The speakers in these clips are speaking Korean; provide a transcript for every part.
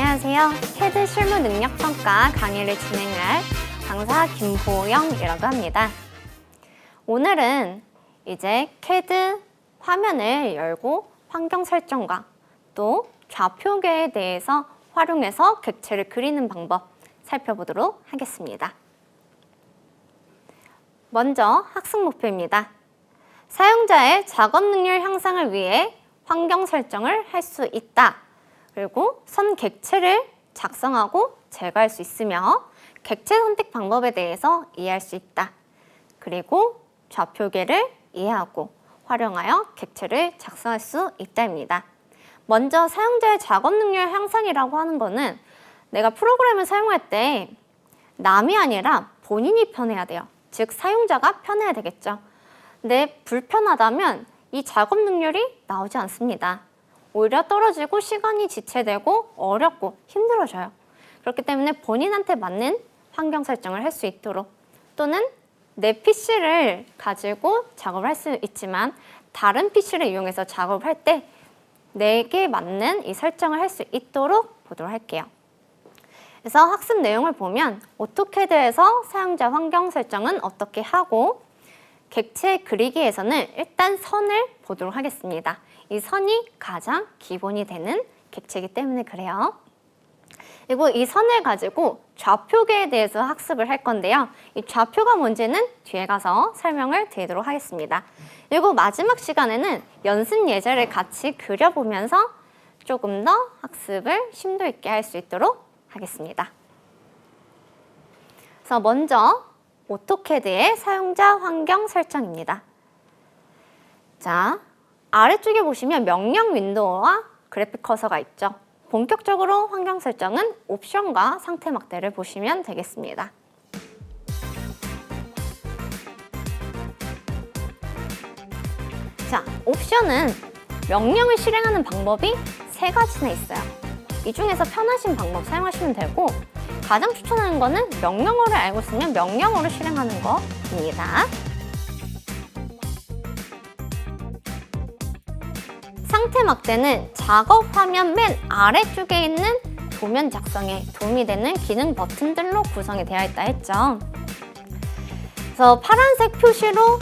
안녕하세요. 캐드 실무 능력 평가 강의를 진행할 강사 김보영이라고 합니다. 오늘은 이제 캐드 화면을 열고 환경 설정과 또 좌표계에 대해서 활용해서 객체를 그리는 방법 살펴보도록 하겠습니다. 먼저 학습 목표입니다. 사용자의 작업 능률 향상을 위해 환경 설정을 할 수 있다. 그리고 선 객체를 작성하고 제거할 수 있으며 객체 선택 방법에 대해서 이해할 수 있다. 그리고 좌표계를 이해하고 활용하여 객체를 작성할 수 있다입니다. 먼저 사용자의 작업 능률 향상이라고 하는 거는 내가 프로그램을 사용할 때 남이 아니라 본인이 편해야 돼요. 즉 사용자가 편해야 되겠죠. 근데 불편하다면 이 작업 능률이 나오지 않습니다. 오히려 떨어지고 시간이 지체되고 어렵고 힘들어져요. 그렇기 때문에 본인한테 맞는 환경 설정을 할 수 있도록 또는 내 PC를 가지고 작업을 할 수 있지만 다른 PC를 이용해서 작업을 할 때 내게 맞는 이 설정을 할 수 있도록 보도록 할게요. 그래서 학습 내용을 보면 오토캐드에서 사용자 환경 설정은 어떻게 하고 객체 그리기에서는 일단 선을 보도록 하겠습니다. 이 선이 가장 기본이 되는 객체이기 때문에 그래요. 그리고 이 선을 가지고 좌표계에 대해서 학습을 할 건데요. 이 좌표가 뭔지는 뒤에 가서 설명을 드리도록 하겠습니다. 그리고 마지막 시간에는 연습 예제를 같이 그려보면서 조금 더 학습을 심도 있게 할 수 있도록 하겠습니다. 그래서 먼저 오토캐드의 사용자 환경 설정입니다. 자, 아래쪽에 보시면 명령 윈도우와 그래픽 커서가 있죠. 본격적으로 환경 설정은 옵션과 상태 막대를 보시면 되겠습니다. 자, 옵션은 명령을 실행하는 방법이 3가지나 있어요. 이 중에서 편하신 방법 사용하시면 되고 가장 추천하는 거는 명령어를 알고 있으면 명령어로 실행하는 겁니다. 상태 막대는 작업 화면 맨 아래쪽에 있는 도면 작성에 도움이 되는 기능 버튼들로 구성이 되어 있다 했죠. 그래서 파란색 표시로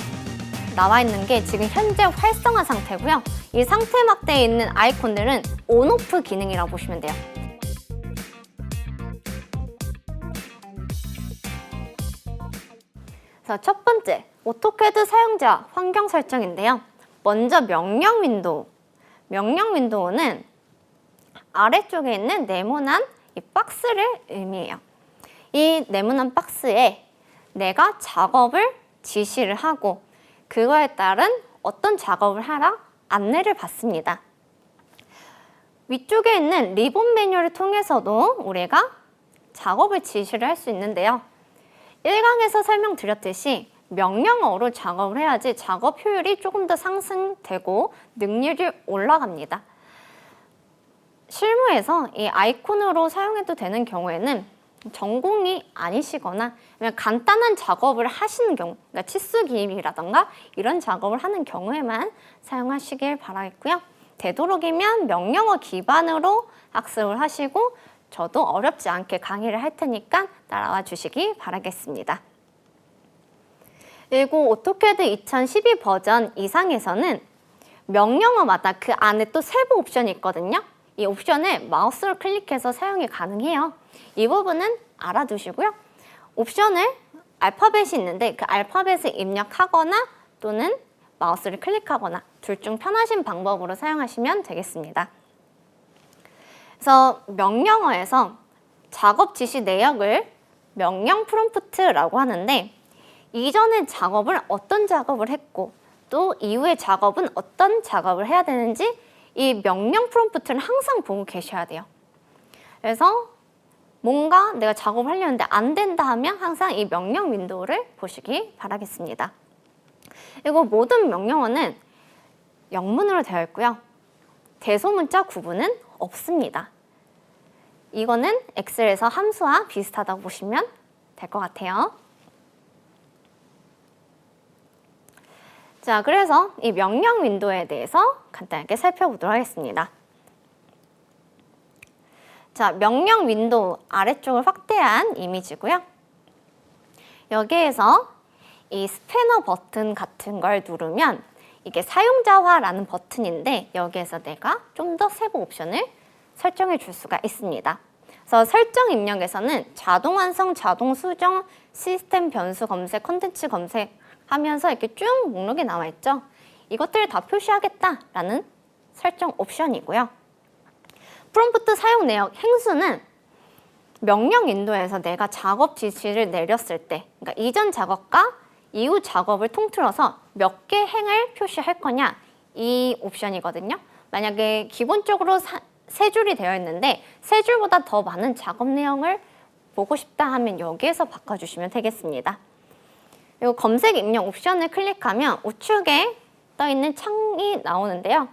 나와 있는 게 지금 현재 활성화 상태고요. 이 상태 막대에 있는 아이콘들은 온오프 기능이라고 보시면 돼요. 자, 첫 번째, 오토캐드 사용자 환경 설정인데요. 먼저 명령 윈도우. 명령 윈도우는 아래쪽에 있는 네모난 이 박스를 의미해요. 이 네모난 박스에 내가 작업을 지시를 하고 그거에 따른 어떤 작업을 하라 안내를 받습니다. 위쪽에 있는 리본 메뉴를 통해서도 우리가 작업을 지시를 할 수 있는데요. 1강에서 설명드렸듯이 명령어로 작업을 해야지 작업 효율이 조금 더 상승되고 능률이 올라갑니다. 실무에서 이 아이콘으로 사용해도 되는 경우에는 전공이 아니시거나 간단한 작업을 하시는 경우, 그러니까 치수 기입이라던가 이런 작업을 하는 경우에만 사용하시길 바라겠고요. 되도록이면 명령어 기반으로 학습을 하시고 저도 어렵지 않게 강의를 할 테니까 따라와 주시기 바라겠습니다. 그리고 오토캐드 2012 버전 이상에서는 명령어마다 그 안에 또 세부 옵션이 있거든요. 이 옵션을 마우스로 클릭해서 사용이 가능해요. 이 부분은 알아두시고요. 옵션을 알파벳이 있는데 그 알파벳을 입력하거나 또는 마우스를 클릭하거나 둘 중 편하신 방법으로 사용하시면 되겠습니다. 그래서 명령어에서 작업 지시 내역을 명령 프롬프트라고 하는데 이전의 작업을 어떤 작업을 했고 또 이후의 작업은 어떤 작업을 해야 되는지 이 명령 프롬프트를 항상 보고 계셔야 돼요. 그래서 뭔가 내가 작업을 하려는데 안 된다 하면 항상 이 명령 윈도우를 보시기 바라겠습니다. 그리고 모든 명령어는 영문으로 되어 있고요. 대소문자 구분은 없습니다. 이거는 엑셀에서 함수와 비슷하다고 보시면 될 것 같아요. 자, 그래서 이 명령 윈도우에 대해서 간단하게 살펴보도록 하겠습니다. 자, 명령 윈도우 아래쪽을 확대한 이미지고요. 여기에서 이 스패너 버튼 같은 걸 누르면 이게 사용자화라는 버튼인데 여기에서 내가 좀 더 세부 옵션을 설정해 줄 수가 있습니다. 그래서 설정 입력에서는 자동 완성, 자동 수정, 시스템 변수 검색, 컨텐츠 검색 하면서 이렇게 쭉 목록이 나와 있죠. 이것들을 다 표시하겠다라는 설정 옵션이고요. 프롬프트 사용 내역 행수는 명령 윈도우에서 내가 작업 지시를 내렸을 때, 그러니까 이전 작업과 이후 작업을 통틀어서 몇 개 행을 표시할 거냐, 이 옵션이거든요. 만약에 기본적으로 세 줄이 되어 있는데 세 줄보다 더 많은 작업 내용을 보고 싶다 하면 여기에서 바꿔주시면 되겠습니다. 그리고 검색 입력 옵션을 클릭하면 우측에 떠 있는 창이 나오는데요.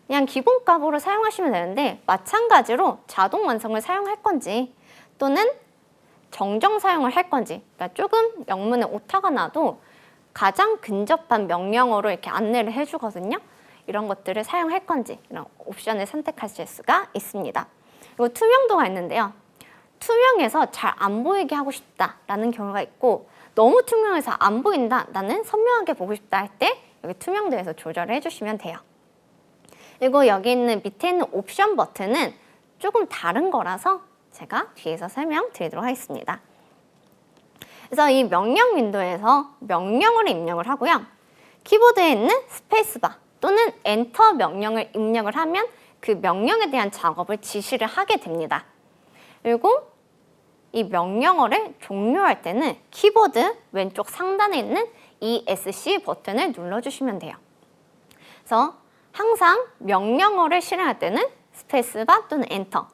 그냥 기본 값으로 사용하시면 되는데 마찬가지로 자동 완성을 사용할 건지 또는 정정 사용을 할 건지, 그러니까 조금 영문에 오타가 나도 가장 근접한 명령어로 이렇게 안내를 해주거든요. 이런 것들을 사용할 건지 이런 옵션을 선택하실 수가 있습니다. 그리고 투명도가 있는데요. 투명해서 잘 안 보이게 하고 싶다라는 경우가 있고 너무 투명해서 안 보인다, 나는 선명하게 보고 싶다 할 때 여기 투명도에서 조절을 해주시면 돼요. 그리고 여기 있는 밑에 있는 옵션 버튼은 조금 다른 거라서 제가 뒤에서 설명드리도록 하겠습니다. 그래서 이 명령 윈도우에서 명령어를 입력을 하고요. 키보드에 있는 스페이스바 또는 엔터 명령을 입력을 하면 그 명령에 대한 작업을 지시를 하게 됩니다. 그리고 이 명령어를 종료할 때는 키보드 왼쪽 상단에 있는 ESC 버튼을 눌러주시면 돼요. 그래서 항상 명령어를 실행할 때는 스페이스바 또는 엔터,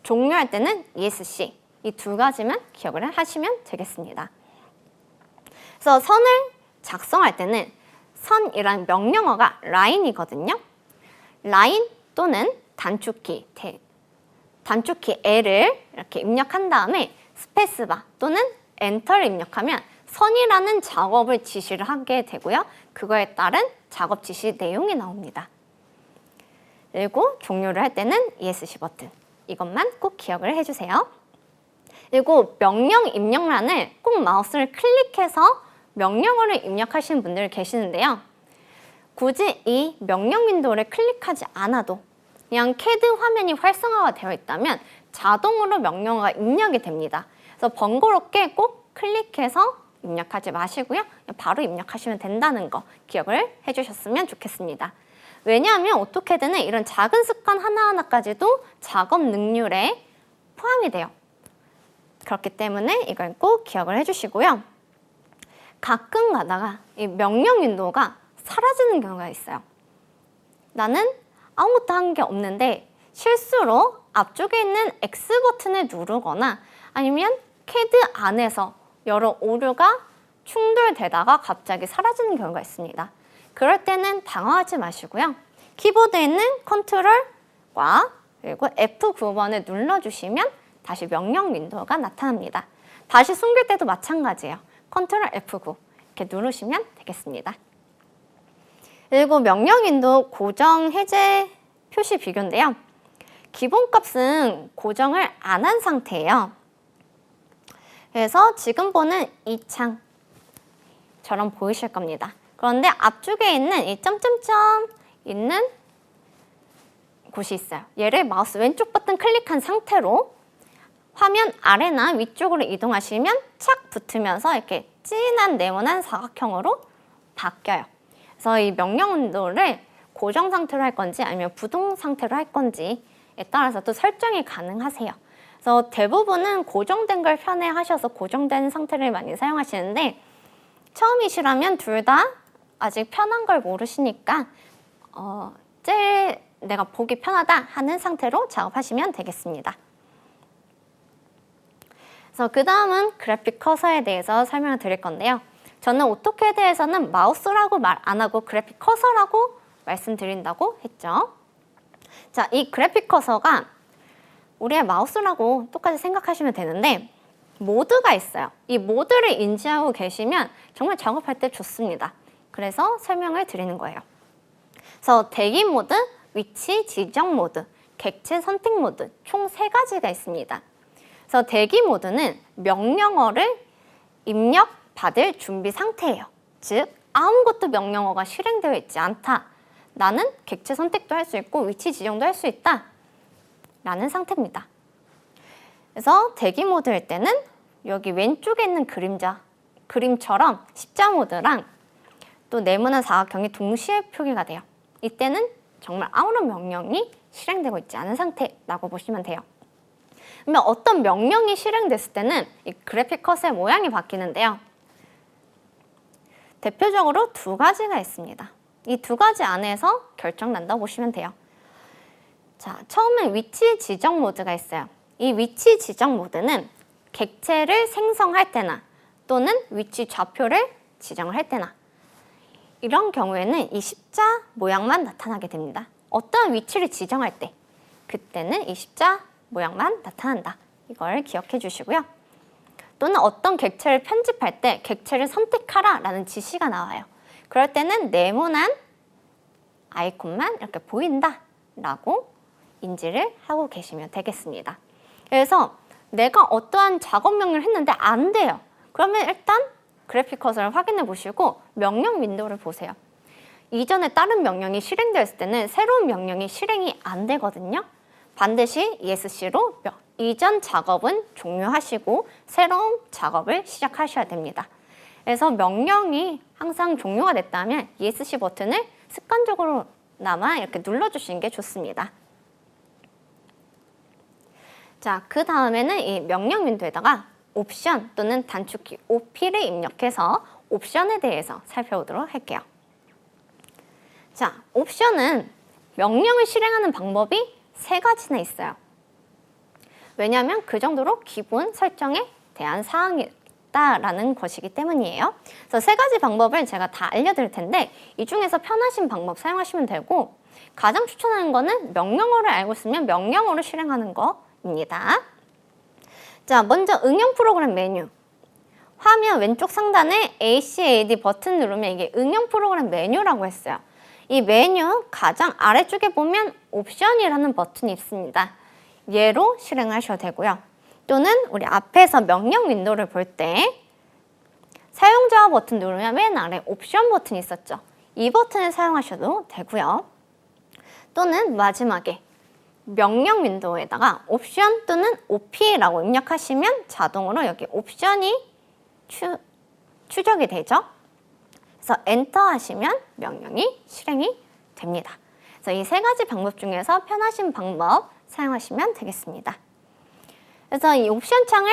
종료할 때는 ESC, 이 두 가지만 기억을 하시면 되겠습니다. 그래서 선을 작성할 때는 선이란 명령어가 라인이거든요. 라인 또는 단축키 L을 이렇게 입력한 다음에 스페이스바 또는 엔터를 입력하면 선이라는 작업을 지시를 하게 되고요. 그거에 따른 작업 지시 내용이 나옵니다. 그리고 종료를 할 때는 ESC 버튼, 이것만 꼭 기억을 해주세요. 그리고 명령 입력란을 꼭 마우스를 클릭해서 명령어를 입력하시는 분들 계시는데요. 굳이 이 명령 윈도우를 클릭하지 않아도 그냥 CAD 화면이 활성화가 되어 있다면 자동으로 명령어가 입력이 됩니다. 그래서 번거롭게 꼭 클릭해서 입력하지 마시고요. 바로 입력하시면 된다는 거 기억을 해주셨으면 좋겠습니다. 왜냐하면 오토캐드는 이런 작은 습관 하나하나까지도 작업 능률에 포함이 돼요. 그렇기 때문에 이걸 꼭 기억을 해주시고요. 가끔 가다가 이 명령 윈도우가 사라지는 경우가 있어요. 나는 아무것도 한 게 없는데 실수로 앞쪽에 있는 X 버튼을 누르거나 아니면 CAD 안에서 여러 오류가 충돌되다가 갑자기 사라지는 경우가 있습니다. 그럴 때는 당황하지 마시고요. 키보드에 있는 컨트롤과 그리고 F9번을 눌러주시면 다시 명령 윈도우가 나타납니다. 다시 숨길 때도 마찬가지예요. 컨트롤 F9 이렇게 누르시면 되겠습니다. 그리고 명령 윈도우 고정 해제 표시 비교인데요. 기본 값은 고정을 안 한 상태예요. 그래서 지금 보는 이 창처럼 보이실 겁니다. 그런데 앞쪽에 있는 이 점점점 있는 곳이 있어요. 얘를 마우스 왼쪽 버튼 클릭한 상태로 화면 아래나 위쪽으로 이동하시면 착 붙으면서 이렇게 진한 네모난 사각형으로 바뀌어요. 그래서 이 명령 윈도우를 고정 상태로 할 건지 아니면 부동 상태로 할 건지에 따라서 또 설정이 가능하세요. 그래서 대부분은 고정된 걸 편애하셔서 고정된 상태를 많이 사용하시는데 처음이시라면 둘 다 아직 편한 걸 모르시니까 제일 내가 보기 편하다 하는 상태로 작업하시면 되겠습니다. 그래서 그 다음은 그래픽 커서에 대해서 설명을 드릴 건데요. 저는 오토캐드에서는 마우스라고 말 안 하고 그래픽 커서라고 말씀드린다고 했죠. 자, 이 그래픽 커서가 우리의 마우스라고 똑같이 생각하시면 되는데 모드가 있어요. 이 모드를 인지하고 계시면 정말 작업할 때 좋습니다. 그래서 설명을 드리는 거예요. 그래서 대기 모드, 위치 지정 모드, 객체 선택 모드 총 3가지가 있습니다. 그래서 대기 모드는 명령어를 입력받을 준비 상태예요. 즉 아무것도 명령어가 실행되어 있지 않다. 나는 객체 선택도 할 수 있고 위치 지정도 할 수 있다. 라는 상태입니다. 그래서 대기 모드일 때는 여기 왼쪽에 있는 그림처럼 십자 모드랑 또 네모난 사각형이 동시에 표기가 돼요. 이때는 정말 아무런 명령이 실행되고 있지 않은 상태라고 보시면 돼요. 그러면 어떤 명령이 실행됐을 때는 이 그래픽 컷의 모양이 바뀌는데요. 대표적으로 2가지가 있습니다. 이 2가지 안에서 결정난다고 보시면 돼요. 자, 처음에 위치 지정 모드가 있어요. 이 위치 지정 모드는 객체를 생성할 때나 또는 위치 좌표를 지정을 할 때나 이런 경우에는 이 십자 모양만 나타나게 됩니다. 어떤 위치를 지정할 때 그때는 이 십자 모양만 나타난다. 이걸 기억해 주시고요. 또는 어떤 객체를 편집할 때 객체를 선택하라 라는 지시가 나와요. 그럴 때는 네모난 아이콘만 이렇게 보인다 라고 인지를 하고 계시면 되겠습니다. 그래서 내가 어떠한 작업 명령을 했는데 안 돼요. 그러면 일단 그래픽 컷을 확인해 보시고 명령 윈도우를 보세요. 이전에 다른 명령이 실행되었을 때는 새로운 명령이 실행이 안 되거든요. 반드시 ESC로 이전 작업은 종료하시고 새로운 작업을 시작하셔야 됩니다. 그래서 명령이 항상 종료가 됐다면 ESC 버튼을 습관적으로나마 이렇게 눌러주시는 게 좋습니다. 자, 그 다음에는 이 명령 윈도우에다가 옵션 또는 단축키 OP를 입력해서 옵션에 대해서 살펴보도록 할게요. 자, 옵션은 명령을 실행하는 방법이 3가지나 있어요. 왜냐하면 그 정도로 기본 설정에 대한 사항이다라는 것이기 때문이에요. 그래서 3가지 방법을 제가 다 알려드릴 텐데 이 중에서 편하신 방법 사용하시면 되고 가장 추천하는 거는 명령어를 알고 있으면 명령어를 실행하는 거입니다. 자, 먼저 응용 프로그램 메뉴. 화면 왼쪽 상단에 ACAD 버튼 누르면 이게 응용 프로그램 메뉴라고 했어요. 이 메뉴 가장 아래쪽에 보면 옵션이라는 버튼이 있습니다. 얘로 실행하셔도 되고요. 또는 우리 앞에서 명령 윈도우를 볼 때 사용자 버튼 누르면 맨 아래 옵션 버튼이 있었죠. 이 버튼을 사용하셔도 되고요. 또는 마지막에 명령 윈도우에다가 옵션 또는 OP라고 입력하시면 자동으로 여기 옵션이 추적이 되죠. 그래서 엔터 하시면 명령이 실행이 됩니다. 그래서 이 3가지 방법 중에서 편하신 방법 사용하시면 되겠습니다. 그래서 이 옵션 창을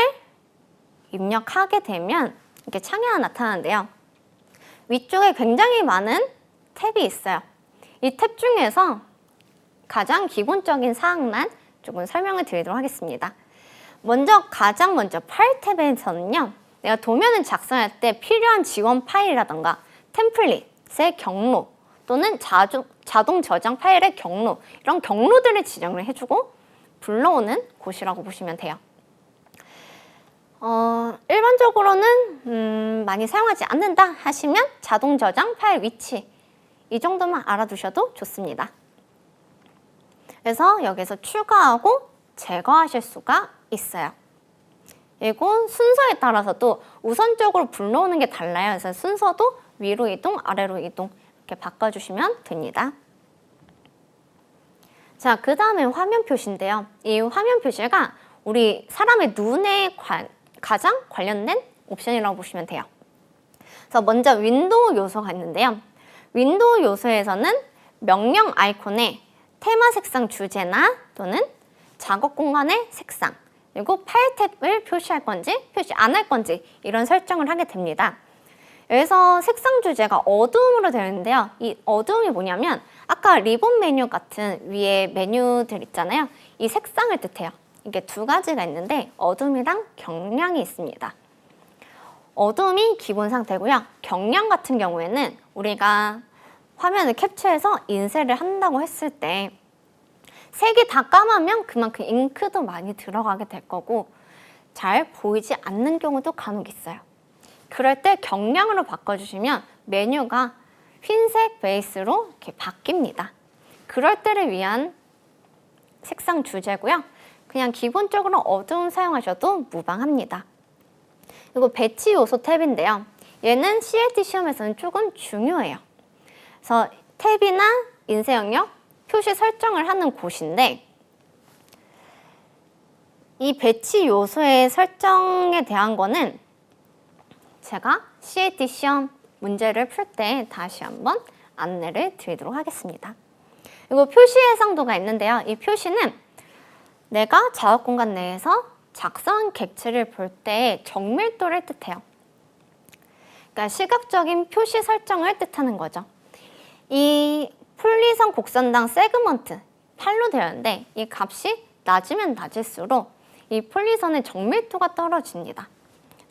입력하게 되면 이렇게 창이 하나 나타나는데요. 위쪽에 굉장히 많은 탭이 있어요. 이 탭 중에서 가장 기본적인 사항만 조금 설명을 드리도록 하겠습니다. 가장 먼저 파일 탭에서는요. 내가 도면을 작성할 때 필요한 지원 파일이라던가 템플릿의 경로 또는 자동 저장 파일의 경로 이런 경로들을 지정을 해주고 불러오는 곳이라고 보시면 돼요. 일반적으로는 많이 사용하지 않는다 하시면 자동 저장 파일 위치 이 정도만 알아두셔도 좋습니다. 그래서 여기서 추가하고 제거하실 수가 있어요. 이건 순서에 따라서도 우선적으로 불러오는 게 달라요. 그래서 순서도 위로 이동, 아래로 이동 이렇게 바꿔주시면 됩니다. 자, 그 다음에 화면 표시인데요. 이 화면 표시가 우리 사람의 눈에 가장 관련된 옵션이라고 보시면 돼요. 그래서 먼저 윈도우 요소가 있는데요. 윈도우 요소에서는 명령 아이콘에 테마 색상 주제나 또는 작업 공간의 색상 그리고 파일 탭을 표시할 건지 표시 안 할 건지 이런 설정을 하게 됩니다. 여기서 색상 주제가 어두움으로 되어 있는데요. 이 어두움이 뭐냐면 아까 리본 메뉴 같은 위에 메뉴들 있잖아요. 이 색상을 뜻해요. 이게 2가지가 있는데 어둠이랑 경량이 있습니다. 어둠이 기본 상태고요. 경량 같은 경우에는 우리가 화면을 캡처해서 인쇄를 한다고 했을 때 색이 다 까마면 그만큼 잉크도 많이 들어가게 될 거고 잘 보이지 않는 경우도 간혹 있어요. 그럴 때 경량으로 바꿔주시면 메뉴가 흰색 베이스로 이렇게 바뀝니다. 그럴 때를 위한 색상 주제고요. 그냥 기본적으로 어두운 사용하셔도 무방합니다. 그리고 배치 요소 탭인데요. 얘는 CLT 시험에서는 조금 중요해요. 그래서 탭이나 인쇄 영역, 표시 설정을 하는 곳인데 이 배치 요소의 설정에 대한 거는 제가 CLT 시험 문제를 풀 때 다시 한번 안내를 드리도록 하겠습니다. 그리고 표시 해상도가 있는데요. 이 표시는 내가 작업 공간 내에서 작성한 객체를 볼 때 정밀도를 뜻해요. 그러니까 시각적인 표시 설정을 뜻하는 거죠. 이 폴리선 곡선당 세그먼트 8로 되어 있는데 이 값이 낮으면 낮을수록 이 폴리선의 정밀도가 떨어집니다.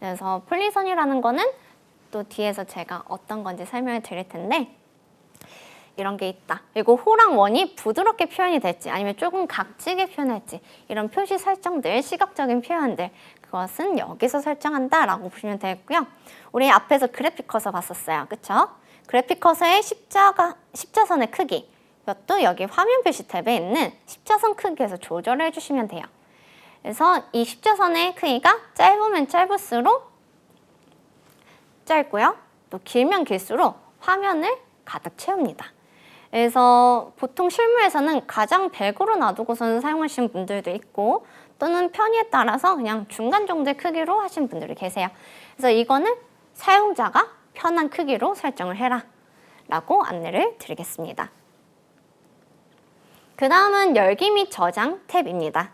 그래서 폴리선이라는 거는 또 뒤에서 제가 어떤 건지 설명을 드릴 텐데 이런 게 있다. 그리고 호랑 원이 부드럽게 표현이 될지 아니면 조금 각지게 표현할지 이런 표시 설정들, 시각적인 표현들 그것은 여기서 설정한다라고 보시면 되겠고요. 우리 앞에서 그래픽 커서 봤었어요. 그쵸? 그래픽 커서의 십자선의 크기 이것도 여기 화면 표시 탭에 있는 십자선 크기에서 조절을 해주시면 돼요. 그래서 이 십자선의 크기가 짧으면 짧을수록 짧고요. 또 길면 길수록 화면을 가득 채웁니다. 그래서 보통 실무에서는 가장 백으로 놔두고서는 사용하시는 분들도 있고 또는 편의에 따라서 그냥 중간 정도의 크기로 하시는 분들이 계세요. 그래서 이거는 사용자가 편한 크기로 설정을 해라 라고 안내를 드리겠습니다. 그 다음은 열기 및 저장 탭입니다.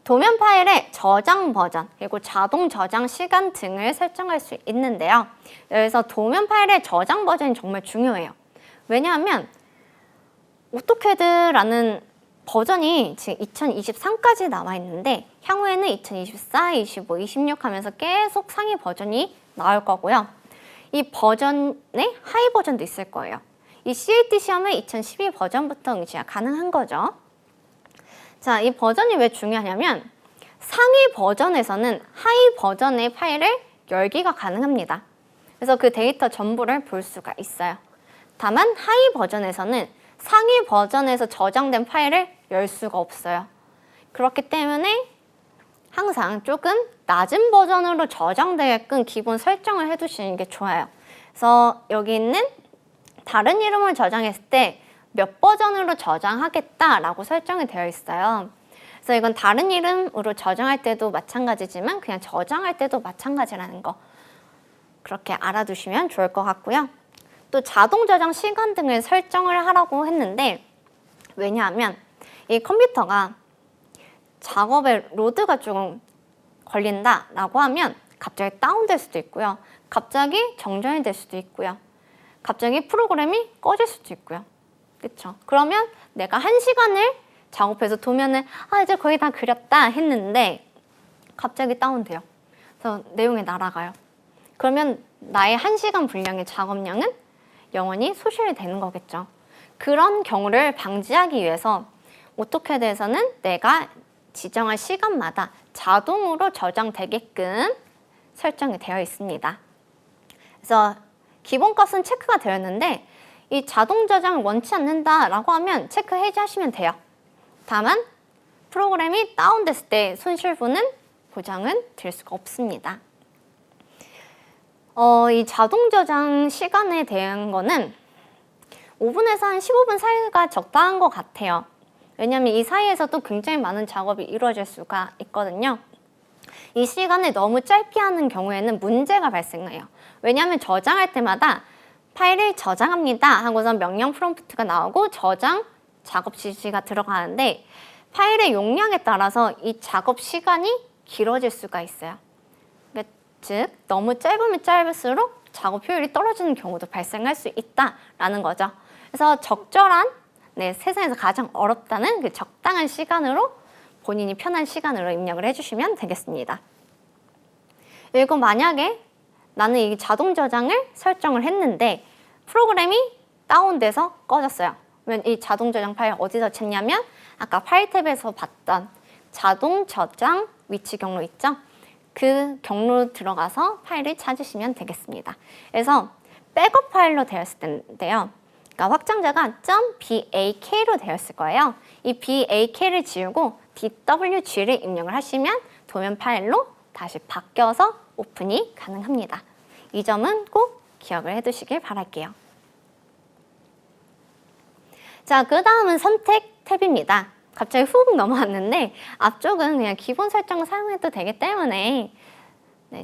도면 파일의 저장 버전, 그리고 자동 저장 시간 등을 설정할 수 있는데요. 여기서 도면 파일의 저장 버전이 정말 중요해요. 왜냐하면 오토캐드라는 버전이 지금 2023까지 나와 있는데 향후에는 2024, 25, 26 하면서 계속 상위 버전이 나올 거고요. 이 버전의 하위 버전도 있을 거예요. 이 CLT 시험의 2012 버전부터 응시가 가능한 거죠. 자, 이 버전이 왜 중요하냐면 상위 버전에서는 하위 버전의 파일을 열기가 가능합니다. 그래서 그 데이터 전부를 볼 수가 있어요. 다만 하위 버전에서는 상위 버전에서 저장된 파일을 열 수가 없어요. 그렇기 때문에 항상 조금 낮은 버전으로 저장되게끔 기본 설정을 해두시는 게 좋아요. 그래서 여기 있는 다른 이름을 저장했을 때 몇 버전으로 저장하겠다라고 설정이 되어 있어요. 그래서 이건 다른 이름으로 저장할 때도 마찬가지지만 그냥 저장할 때도 마찬가지라는 거 그렇게 알아두시면 좋을 것 같고요. 또 자동 저장 시간 등을 설정을 하라고 했는데 왜냐하면 이 컴퓨터가 작업에 로드가 조금 걸린다라고 하면 갑자기 다운될 수도 있고요. 갑자기 정전이 될 수도 있고요. 갑자기 프로그램이 꺼질 수도 있고요. 그렇죠? 그러면 내가 1시간을 작업해서 도면을 이제 거의 다 그렸다 했는데 갑자기 다운돼요. 그래서 내용이 날아가요. 그러면 나의 1시간 분량의 작업량은 영원히 소실이 되는 거겠죠. 그런 경우를 방지하기 위해서 오토캐드에서는 내가 지정한 시간마다 자동으로 저장되게끔 설정이 되어 있습니다. 그래서 기본값은 체크가 되어 있는데 이 자동 저장을 원치 않는다라고 하면 체크 해제하시면 돼요. 다만 프로그램이 다운됐을 때 손실분은 보장은 될 수가 없습니다. 이 자동 저장 시간에 대한 거는 5분에서 한 15분 사이가 적당한 것 같아요. 왜냐하면 이 사이에서도 굉장히 많은 작업이 이루어질 수가 있거든요. 이 시간을 너무 짧게 하는 경우에는 문제가 발생해요. 왜냐하면 저장할 때마다 파일을 저장합니다 하고서 명령 프롬프트가 나오고 저장 작업 지시가 들어가는데 파일의 용량에 따라서 이 작업 시간이 길어질 수가 있어요. 즉 너무 짧으면 짧을수록 작업 효율이 떨어지는 경우도 발생할 수 있다라는 거죠. 그래서 적절한 세상에서 가장 어렵다는 그 적당한 시간으로 본인이 편한 시간으로 입력을 해주시면 되겠습니다. 그리고 만약에 나는 이 자동 저장을 설정을 했는데 프로그램이 다운돼서 꺼졌어요. 그러면 이 자동 저장 파일 어디서 찾냐면 아까 파일 탭에서 봤던 자동 저장 위치 경로 있죠? 그 경로 들어가서 파일을 찾으시면 되겠습니다. 그래서 백업 파일로 되어 있을 텐데요. 그러니까 확장자가 .bak로 되어 있을 거예요. 이 bak를 지우고 dwg를 입력을 하시면 도면 파일로 다시 바뀌어서 오픈이 가능합니다. 이 점은 꼭 기억을 해두시길 바랄게요. 자, 그 다음은 선택 탭입니다. 갑자기 훅 넘어왔는데 앞쪽은 그냥 기본 설정을 사용해도 되기 때문에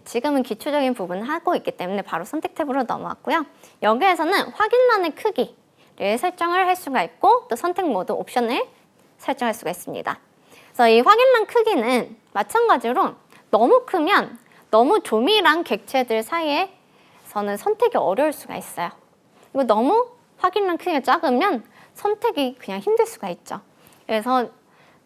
지금은 기초적인 부분을 하고 있기 때문에 바로 선택 탭으로 넘어왔고요. 여기에서는 확인란의 크기를 설정을 할 수가 있고 또 선택 모드 옵션을 설정할 수가 있습니다. 그래서 이 확인란 크기는 마찬가지로 너무 크면 너무 조밀한 객체들 사이에서는 선택이 어려울 수가 있어요. 그리고 너무 확인란 크기가 작으면 선택이 그냥 힘들 수가 있죠. 그래서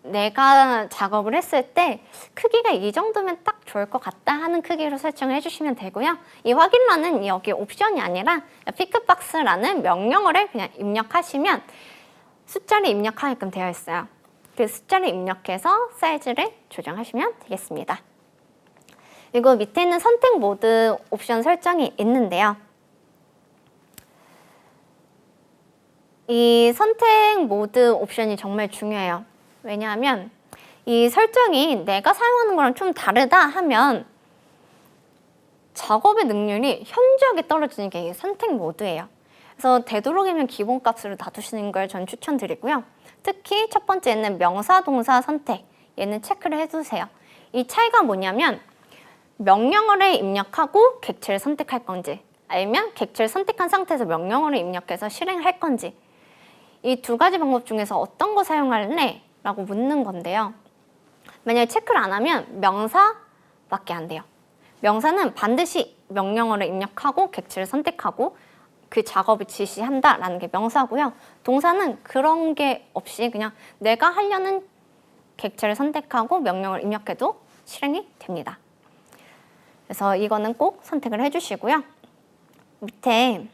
내가 작업을 했을 때 크기가 이 정도면 딱 좋을 것 같다 하는 크기로 설정을 해주시면 되고요. 이 확인란은 여기 옵션이 아니라 픽박스라는 명령어를 그냥 입력하시면 숫자를 입력하게끔 되어 있어요. 그 숫자를 입력해서 사이즈를 조정하시면 되겠습니다. 그리고 밑에 있는 선택 모드 옵션 설정이 있는데요. 이 선택 모드 옵션이 정말 중요해요. 왜냐하면 이 설정이 내가 사용하는 거랑 좀 다르다 하면 작업의 능률이 현저하게 떨어지는 게 선택 모드예요. 그래서 되도록이면 기본 값으로 놔두시는 걸 전 추천드리고요. 특히 첫 번째는 명사, 동사 선택. 얘는 체크를 해두세요. 이 차이가 뭐냐면 명령어를 입력하고 객체를 선택할 건지 아니면 객체를 선택한 상태에서 명령어를 입력해서 실행할 건지 이 두 가지 방법 중에서 어떤 거 사용할래? 라고 묻는 건데요. 만약에 체크를 안 하면 명사밖에 안 돼요. 명사는 반드시 명령어를 입력하고 객체를 선택하고 그 작업을 지시한다라는 게 명사고요. 동사는 그런 게 없이 그냥 내가 하려는 객체를 선택하고 명령을 입력해도 실행이 됩니다. 그래서 이거는 꼭 선택을 해주시고요. 밑에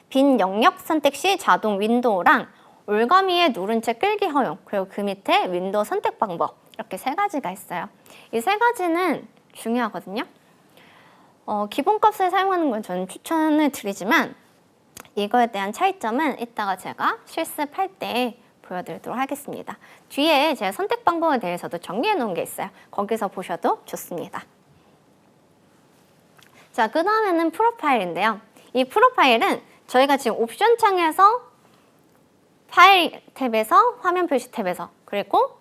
빈 영역 선택 시 자동 윈도우랑 올가미에 누른 채 끌기 허용, 그리고 그 밑에 윈도우 선택 방법 이렇게 세 가지가 있어요. 이 세 가지는 중요하거든요. 기본 값을 사용하는 건 저는 추천을 드리지만 이거에 대한 차이점은 이따가 제가 실습할 때 보여드리도록 하겠습니다. 뒤에 제가 선택 방법에 대해서도 정리해 놓은 게 있어요. 거기서 보셔도 좋습니다. 자, 그 다음에는 프로파일인데요. 이 프로파일은 저희가 지금 옵션 창에서 파일 탭에서 화면 표시 탭에서 그리고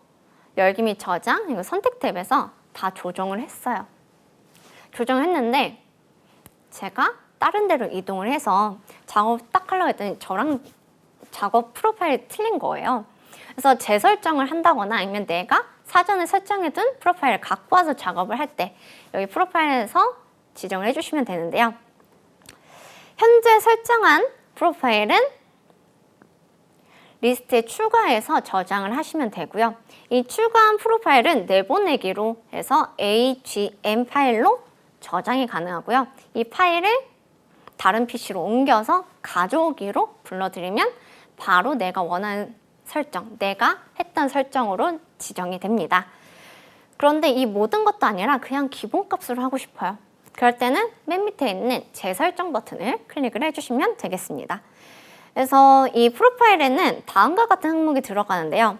열기 및 저장 그리고 선택 탭에서 다 조정을 했어요. 조정을 했는데 제가 다른 데로 이동을 해서 작업 딱 하려고 했더니 저랑 작업 프로파일이 틀린 거예요. 그래서 재설정을 한다거나 아니면 내가 사전에 설정해둔 프로파일을 갖고 와서 작업을 할 때 여기 프로파일에서 지정을 해주시면 되는데요. 현재 설정한 프로파일은 리스트에 추가해서 저장을 하시면 되고요. 이 추가한 프로파일은 내보내기로 해서 AGM 파일로 저장이 가능하고요. 이 파일을 다른 PC로 옮겨서 가져오기로 불러드리면 바로 내가 원하는 설정, 내가 했던 설정으로 지정이 됩니다. 그런데 이 모든 것도 아니라 그냥 기본값으로 하고 싶어요. 그럴 때는 맨 밑에 있는 재설정 버튼을 클릭을 해주시면 되겠습니다. 그래서 이 프로파일에는 다음과 같은 항목이 들어가는데요.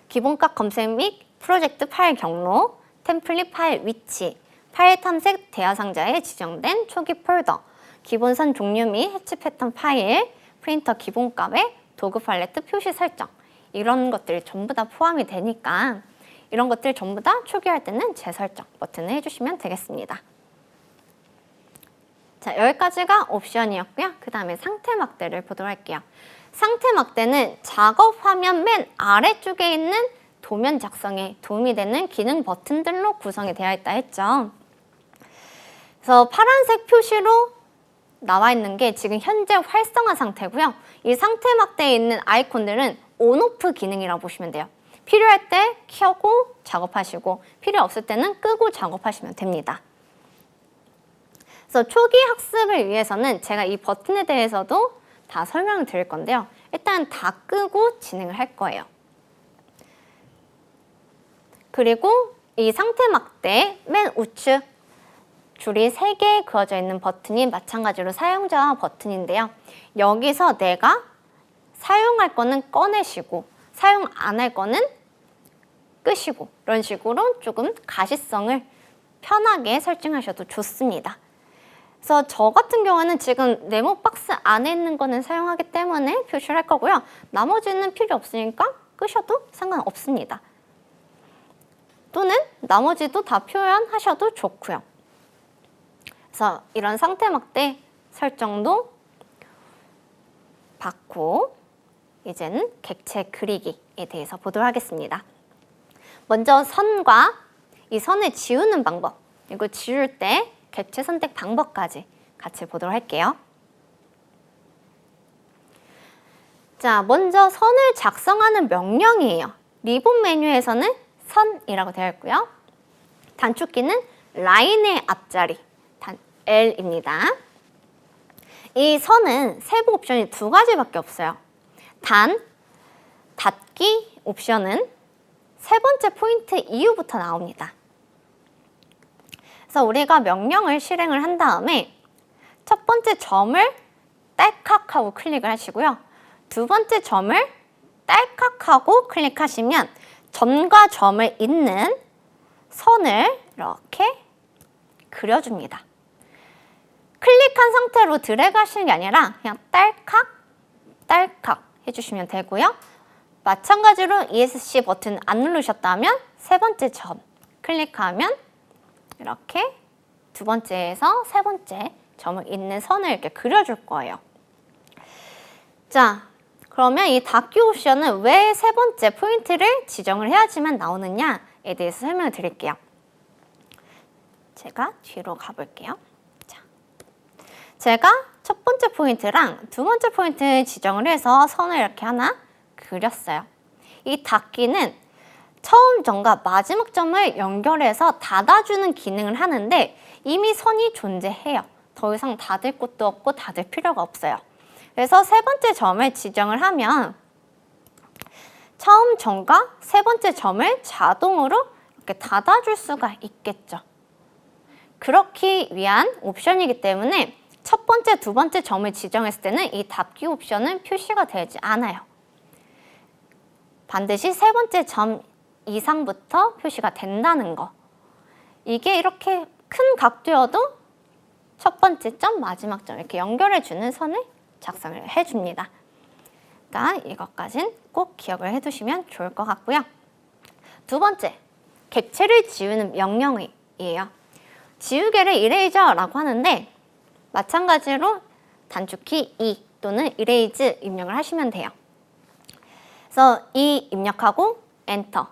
기본값 검색 및 프로젝트 파일 경로, 템플릿 파일 위치, 파일 탐색 대화 상자에 지정된 초기 폴더, 기본선 종류 및 해치 패턴 파일, 프린터 기본값의 도구 팔레트 표시 설정 이런 것들이 전부 다 포함이 되니까 이런 것들 전부 다 초기화할 때는 재설정 버튼을 해주시면 되겠습니다. 자, 여기까지가 옵션이었고요. 그 다음에 상태 막대를 보도록 할게요. 상태 막대는 작업 화면 맨 아래쪽에 있는 도면 작성에 도움이 되는 기능 버튼들로 구성이 되어 있다 했죠. 그래서 파란색 표시로 나와 있는 게 지금 현재 활성화 상태고요. 이 상태 막대에 있는 아이콘들은 온오프 기능이라고 보시면 돼요. 필요할 때 켜고 작업하시고 필요 없을 때는 끄고 작업하시면 됩니다. 그래서 초기 학습을 위해서는 제가 이 버튼에 대해서도 다 설명을 드릴 건데요. 일단 다 끄고 진행을 할 거예요. 그리고 이 상태 막대 맨 우측 줄이 3개 그어져 있는 버튼이 마찬가지로 사용자 버튼인데요. 여기서 내가 사용할 거는 꺼내시고 사용 안 할 거는 끄시고 이런 식으로 조금 가시성을 편하게 설정하셔도 좋습니다. 그래서 저 같은 경우는 지금 네모 박스 안에 있는 거는 사용하기 때문에 표시를 할 거고요. 나머지는 필요 없으니까 끄셔도 상관없습니다. 또는 나머지도 다 표현하셔도 좋고요. 그래서 이런 상태 막대 설정도 받고 이제는 객체 그리기에 대해서 보도록 하겠습니다. 먼저 선과 이 선을 지우는 방법, 그리고 지울 때 객체 선택 방법까지 같이 보도록 할게요. 자, 먼저 선을 작성하는 명령이에요. 리본 메뉴에서는 선이라고 되어 있고요. 단축키는 라인의 앞자리, L입니다. 이 선은 세부 옵션이 2가지밖에 없어요. 닫기 옵션은 3번째 포인트 이후부터 나옵니다. 그래서 우리가 명령을 실행을 한 다음에 첫 번째 점을 딸깍하고 클릭을 하시고요. 두 번째 점을 딸깍하고 클릭하시면 점과 점을 잇는 선을 이렇게 그려줍니다. 클릭한 상태로 드래그 하시는 게 아니라 그냥 딸깍, 딸깍 해주시면 되고요. 마찬가지로 ESC 버튼 안 누르셨다면 세 번째 점 클릭하면 이렇게 두 번째에서 세 번째 점을 잇는 선을 이렇게 그려줄 거예요. 자, 그러면 이 닫기 옵션은 왜 세 번째 포인트를 지정을 해야지만 나오느냐에 대해서 설명을 드릴게요. 제가 뒤로 가볼게요. 자, 제가 첫 번째 포인트랑 두 번째 포인트 지정을 해서 선을 이렇게 하나 그렸어요. 이 닫기는 처음 점과 마지막 점을 연결해서 닫아주는 기능을 하는데 이미 선이 존재해요. 더 이상 닫을 곳도 없고 닫을 필요가 없어요. 그래서 세 번째 점을 지정을 하면 처음 점과 세 번째 점을 자동으로 이렇게 닫아줄 수가 있겠죠. 그렇기 위한 옵션이기 때문에 첫 번째, 두 번째 점을 지정했을 때는 이 닫기 옵션은 표시가 되지 않아요. 반드시 세 번째 점 이상부터 표시가 된다는 거. 이게 이렇게 큰 각도여도 첫 번째 점, 마지막 점 이렇게 연결해주는 선을 작성을 해줍니다. 그러니까 이것까진 꼭 기억을 해두시면 좋을 것 같고요. 두 번째, 객체를 지우는 명령이에요. 지우개를 이레이저라고 하는데 마찬가지로 단축키 E 또는 이레이즈 입력을 하시면 돼요. 그래서 E 입력하고 엔터,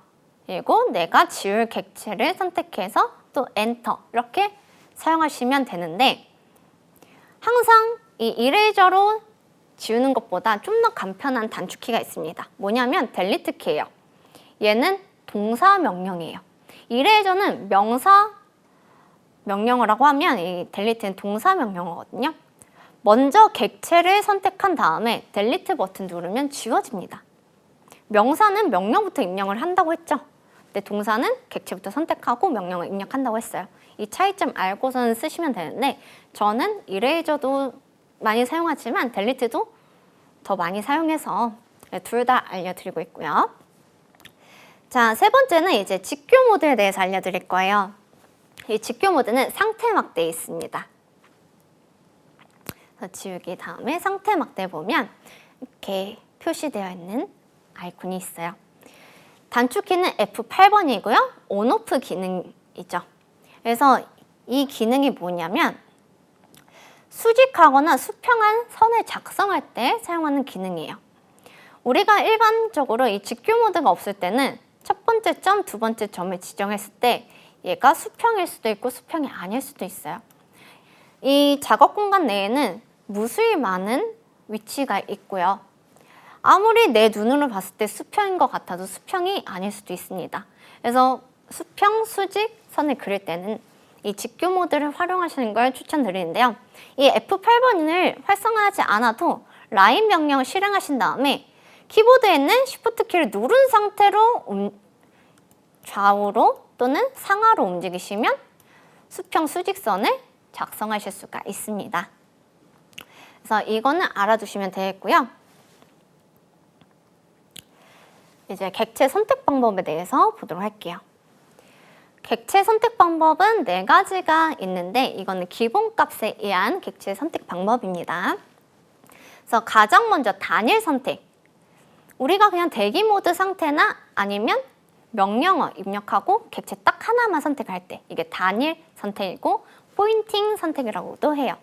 그리고 내가 지울 객체를 선택해서 또 엔터 이렇게 사용하시면 되는데 항상 이 이레이저로 지우는 것보다 좀 더 간편한 단축키가 있습니다. 뭐냐면 델리트 키예요. 얘는 동사 명령이에요. 이레이저는 명사 명령어라고 하면 이 델리트는 동사 명령어거든요. 먼저 객체를 선택한 다음에 델리트 버튼 누르면 지워집니다. 명사는 명령부터 입력을 한다고 했죠. 근데 동사는 객체부터 선택하고 명령을 입력한다고 했어요. 이 차이점 알고선 쓰시면 되는데 저는 이레이저도 많이 사용하지만 델리트도 더 많이 사용해서 둘 다 알려드리고 있고요. 자, 세 번째는 이제 직교 모드에 대해서 알려드릴 거예요. 이 직교 모드는 상태 막대에 있습니다. 그래서 지우기 다음에 상태 막대 보면 이렇게 표시되어 있는 아이콘이 있어요. 단축키는 F8번이고요. 온오프 기능이죠. 그래서 이 기능이 뭐냐면 수직하거나 수평한 선을 작성할 때 사용하는 기능이에요. 우리가 일반적으로 이 직교 모드가 없을 때는 첫 번째 점, 두 번째 점을 지정했을 때 얘가 수평일 수도 있고 수평이 아닐 수도 있어요. 이 작업 공간 내에는 무수히 많은 위치가 있고요. 아무리 내 눈으로 봤을 때 수평인 것 같아도 수평이 아닐 수도 있습니다. 그래서 수평, 수직 선을 그릴 때는 이 직교 모드를 활용하시는 걸 추천드리는데요. 이 F8번을 활성화하지 않아도 라인 명령을 실행하신 다음에 키보드에 있는 Shift 키를 누른 상태로 좌우로 또는 상하로 움직이시면 수평 수직선을 작성하실 수가 있습니다. 그래서 이거는 알아두시면 되겠고요. 이제 객체 선택 방법에 대해서 보도록 할게요. 객체 선택 방법은 4가지가 있는데 이거는 기본값에 의한 객체 선택 방법입니다. 그래서 가장 먼저 단일 선택. 우리가 그냥 대기 모드 상태나 아니면 명령어 입력하고 객체 딱 하나만 선택할 때 이게 단일 선택이고 포인팅 선택이라고도 해요.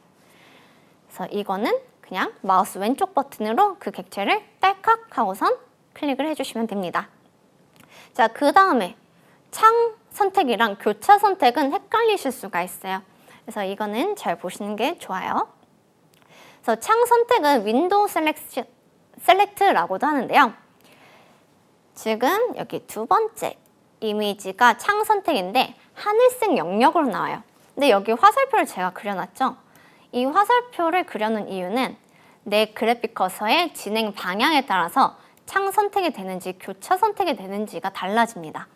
그래서 이거는 그냥 마우스 왼쪽 버튼으로 그 객체를 딸깍 하고선 클릭을 해주시면 됩니다. 자, 그 다음에 창 선택이랑 교차 선택은 헷갈리실 수가 있어요. 그래서 이거는 잘 보시는 게 좋아요. 그래서 창 선택은 윈도우 셀렉트라고도 하는데요. 지금 여기 두 번째 이미지가 창 선택인데 하늘색 영역으로 나와요. 근데 여기 화살표를 제가 그려놨죠. 이 화살표를 그려놓은 이유는 내 그래픽 커서의 진행 방향에 따라서 창 선택이 되는지 교차 선택이 되는지가 달라집니다.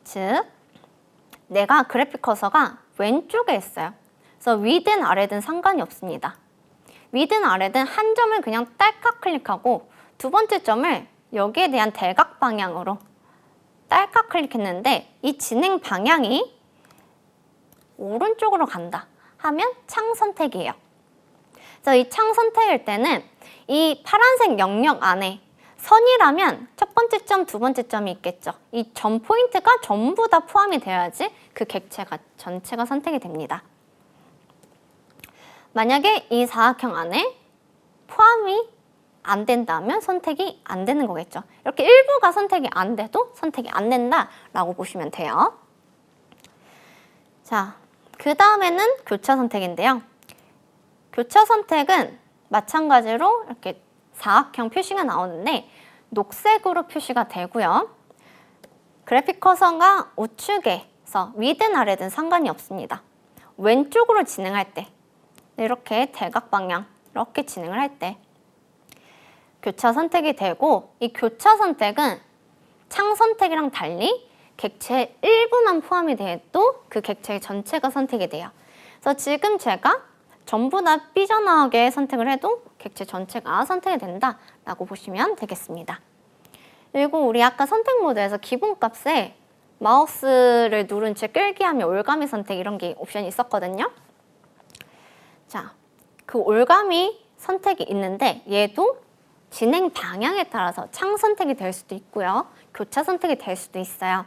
즉, 내가 그래픽 커서가 왼쪽에 있어요. 그래서 위든 아래든 상관이 없습니다. 위든 아래든 한 점을 그냥 딸깍 클릭하고 두 번째 점을 여기에 대한 대각 방향으로 딸깍 클릭했는데 이 진행 방향이 오른쪽으로 간다 하면 창 선택이에요. 그래서 이 창 선택일 때는 이 파란색 영역 안에 선이라면 첫 번째 점, 두 번째 점이 있겠죠. 이 점 포인트가 전부 다 포함이 되어야지 그 객체가 전체가 선택이 됩니다. 만약에 이 사각형 안에 포함이 안 된다면 선택이 안 되는 거겠죠. 이렇게 일부가 선택이 안 돼도 선택이 안 된다라고 보시면 돼요. 자, 그 다음에는 교차 선택인데요. 교차 선택은 마찬가지로 이렇게 사각형 표시가 나오는데 녹색으로 표시가 되고요. 그래픽 커서가 우측에서 위든 아래든 상관이 없습니다. 왼쪽으로 진행할 때 이렇게 대각 방향 이렇게 진행을 할 때 교차 선택이 되고 이 교차 선택은 창 선택이랑 달리 객체 일부만 포함이 돼도 그 객체 전체가 선택이 돼요. 그래서 지금 제가 전부 다 삐져나오게 선택을 해도 객체 전체가 선택이 된다라고 보시면 되겠습니다. 그리고 우리 아까 선택 모드에서 기본값에 마우스를 누른 채 끌기 하면 올가미 선택 이런 게 옵션이 있었거든요. 자, 그 올가미 선택이 있는데 얘도 진행 방향에 따라서 창 선택이 될 수도 있고요. 교차 선택이 될 수도 있어요.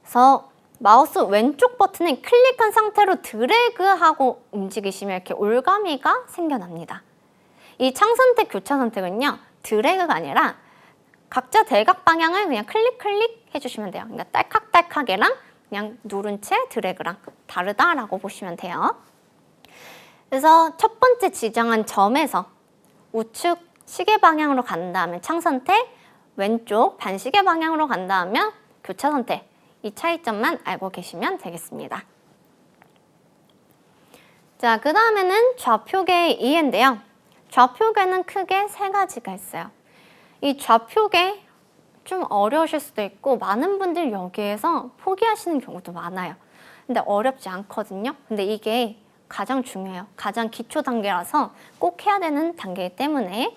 그래서 마우스 왼쪽 버튼을 클릭한 상태로 드래그하고 움직이시면 이렇게 올가미가 생겨납니다. 이 창 선택, 교차 선택은요. 드래그가 아니라 각자 대각 방향을 그냥 클릭 해주시면 돼요. 그러니까 딸깍딸깍이랑 그냥 누른 채 드래그랑 다르다라고 보시면 돼요. 그래서 첫 번째 지정한 점에서 우측 시계 방향으로 간다 하면 창 선택, 왼쪽 반시계 방향으로 간다 하면 교차 선택. 이 차이점만 알고 계시면 되겠습니다. 자, 그 다음에는 좌표계의 이해인데요. 좌표계는 크게 3가지가 있어요. 이 좌표계 좀 어려우실 수도 있고 많은 분들이 여기에서 포기하시는 경우도 많아요. 근데 어렵지 않거든요. 근데 이게 가장 중요해요. 가장 기초 단계라서 꼭 해야 되는 단계이기 때문에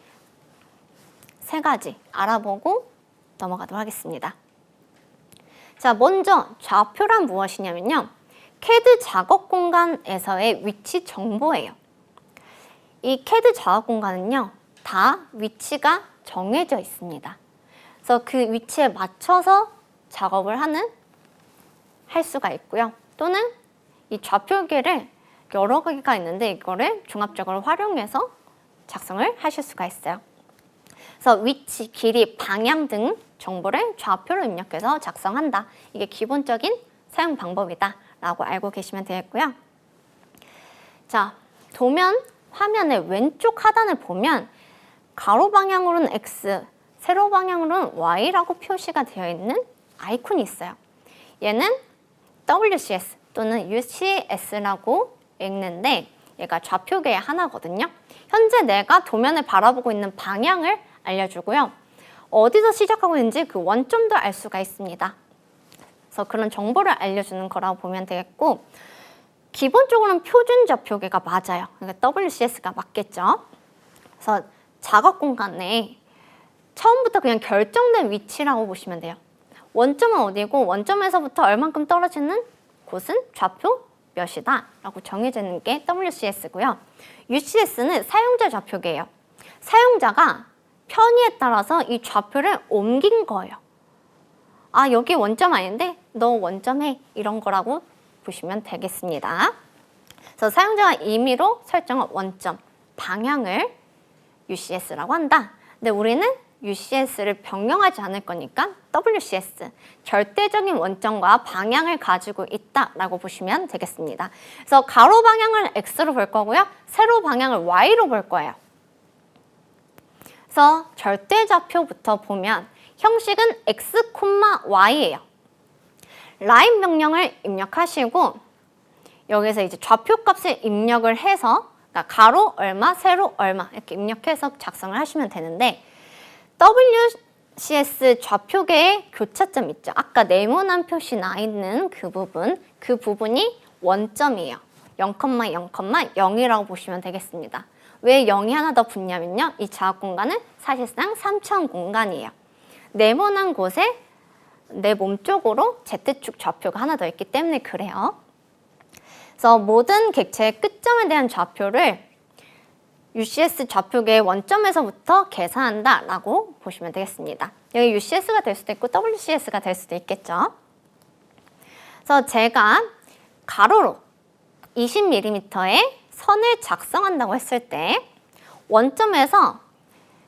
3가지 알아보고 넘어가도록 하겠습니다. 자, 먼저 좌표란 무엇이냐면요. CAD 작업 공간에서의 위치 정보예요. 이 CAD 작업 공간은요. 다 위치가 정해져 있습니다. 그래서 그 위치에 맞춰서 작업을 할 수가 있고요. 또는 이 좌표계를 여러 개가 있는데 이거를 종합적으로 활용해서 작성을 하실 수가 있어요. 그래서 위치, 길이, 방향 등 정보를 좌표로 입력해서 작성한다. 이게 기본적인 사용 방법이다 라고 알고 계시면 되겠고요. 자, 도면 화면의 왼쪽 하단을 보면 가로 방향으로는 X, 세로 방향으로는 Y라고 표시가 되어 있는 아이콘이 있어요. 얘는 WCS 또는 UCS라고 읽는데 얘가 좌표계의 하나거든요. 현재 내가 도면을 바라보고 있는 방향을 알려주고요. 어디서 시작하고 있는지 그 원점도 알 수가 있습니다. 그래서 그런 정보를 알려주는 거라고 보면 되겠고, 기본적으로는 표준 좌표계가 맞아요. 그러니까 WCS가 맞겠죠. 그래서 작업 공간에 처음부터 그냥 결정된 위치라고 보시면 돼요. 원점은 어디고 원점에서부터 얼만큼 떨어지는 곳은 좌표 몇이다 라고 정해져 있는 게 WCS고요. UCS는 사용자 좌표계예요. 사용자가 편의에 따라서 이 좌표를 옮긴 거예요. 아, 여기 원점 아닌데 너 원점해, 이런 거라고 보시면 되겠습니다. 그래서 사용자가 임의로 설정한 원점, 방향을 UCS라고 한다. 근데 우리는 UCS를 변경하지 않을 거니까 WCS, 절대적인 원점과 방향을 가지고 있다라고 보시면 되겠습니다. 그래서 가로 방향을 X로 볼 거고요. 세로 방향을 Y로 볼 거예요. 그래서 절대좌표부터 보면 형식은 X, Y예요. 라인 명령을 입력하시고 여기서 이제 좌표값을 입력을 해서, 그러니까 가로 얼마, 세로 얼마 이렇게 입력해서 작성을 하시면 되는데, WCS 좌표계의 교차점 있죠. 아까 네모난 표시 나 있는 그 부분이 원점이에요. 0,0,0이라고 보시면 되겠습니다. 왜 0이 하나 더 붙냐면요. 이 작업 공간은 사실상 3차원 공간이에요. 네모난 곳에 내 몸쪽으로 Z축 좌표가 하나 더 있기 때문에 그래요. 그래서 모든 객체의 끝점에 대한 좌표를 UCS 좌표계의 원점에서부터 계산한다라고 보시면 되겠습니다. 여기 UCS가 될 수도 있고 WCS가 될 수도 있겠죠. 그래서 제가 가로로 20mm의 선을 작성한다고 했을 때 원점에서